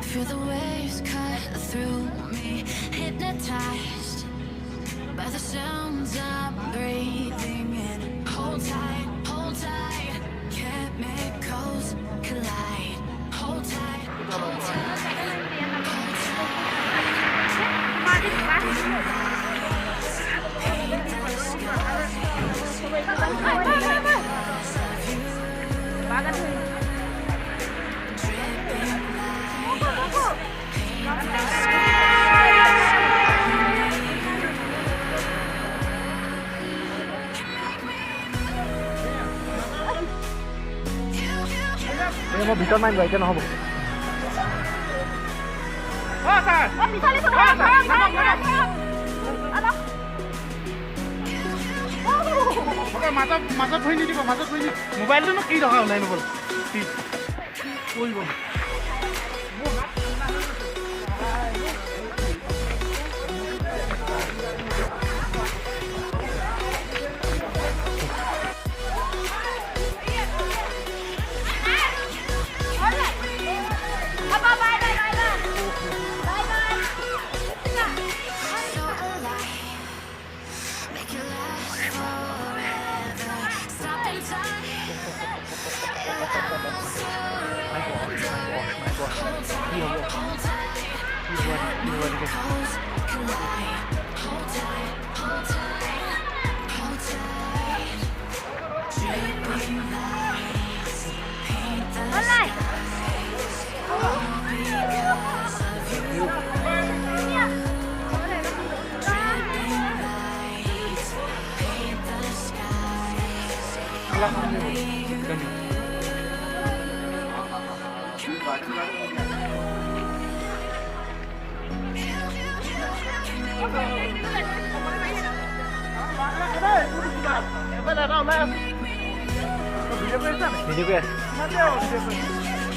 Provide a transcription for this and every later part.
Feel the waves cut through me, hypnotized by the sounds I'm breathing in. Hold tight, chemicals collide. Hold tight, hold tight, hold মই ভিতৰত নাই এতিয়া নহ'ব মাজত ধৰি নিদিব মাজত ধৰি মোবাইলটোনো কি দৰকাৰ ওলাই নগ'ল কৰিব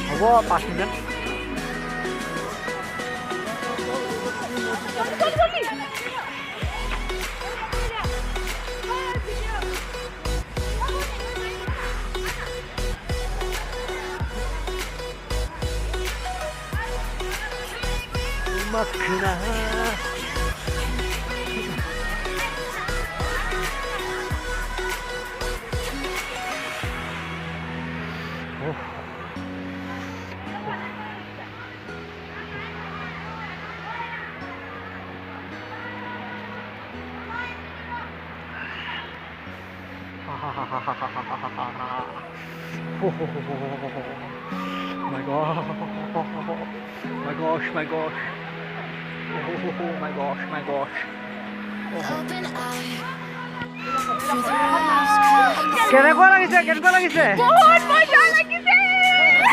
হ'ব 5 minute Makna my gosh, my gosh, my gosh. Oh my gosh, my gosh. কেনেকুৱা লাগিছে বহুত মজা লাগিছে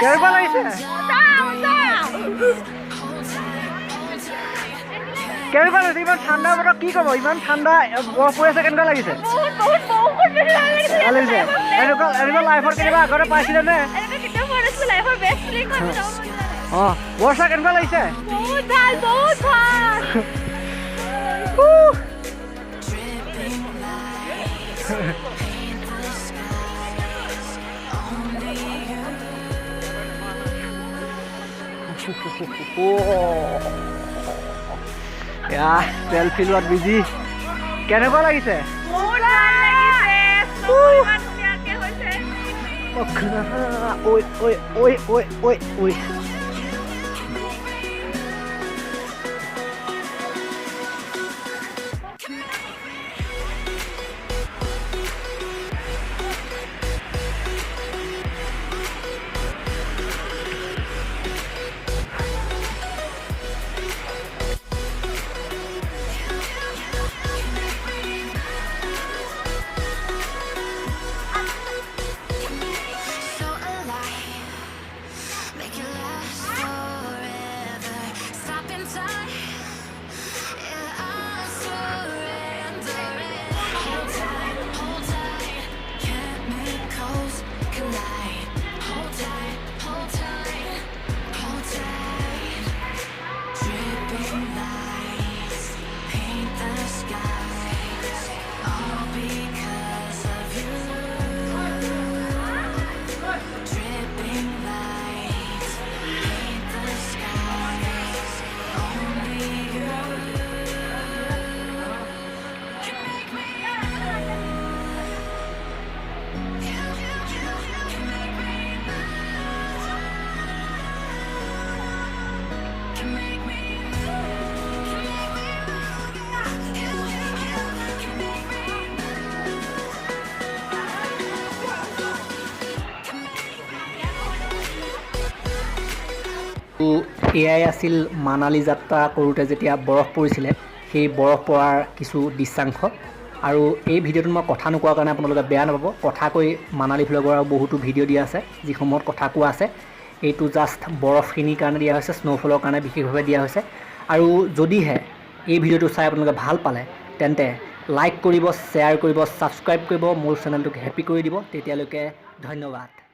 কেনেকুৱা লাগিছে কেনেকুৱা লাগিছে ইমান ঠাণ্ডা বতৰ কি ক'ব ইমান ঠাণ্ডা বৰফ পৰি আছে কেনেকুৱা লাগিছে এনেকুৱা লাইফত কেতিয়াবা আগতে পাইছিলে নে অঁ বৰ্ষা কেনেকুৱা লাগিছে বহুত ভাল সেলফি লোৱাত বিজি কেনেকুৱা লাগিছে ঐ make it last. এয়াই আছিল মানালী যাত্ৰা কৰোঁতে যেতিয়া বৰফ পৰিছিলে সেই বৰফ পৰাৰ কিছু দৃশ্যাংশ। আৰু এই ভিডিঅ'টোত মই কথা নোকোৱাৰ কাৰণে আপোনালোকে বেয়া নাপাব, কথা কৈ মানালী ভ্লগৰ আৰু বহুতো ভিডিঅ' দিয়া আছে যিসমূহত কথা কোৱা আছে। এইটো জাষ্ট বৰফখিনিৰ কাৰণে দিয়া হৈছে, স্ন'ফলৰ কাৰণে বিশেষভাৱে দিয়া হৈছে। আৰু যদিহে এই ভিডিঅ'টো চাই আপোনালোকে ভাল পালে তেন্তে লাইক কৰিব, শ্বেয়াৰ কৰিব, ছাবস্ক্ৰাইব কৰিব, মোৰ চেনেলটোক হেপী কৰি দিব। তেতিয়ালৈকে ধন্যবাদ।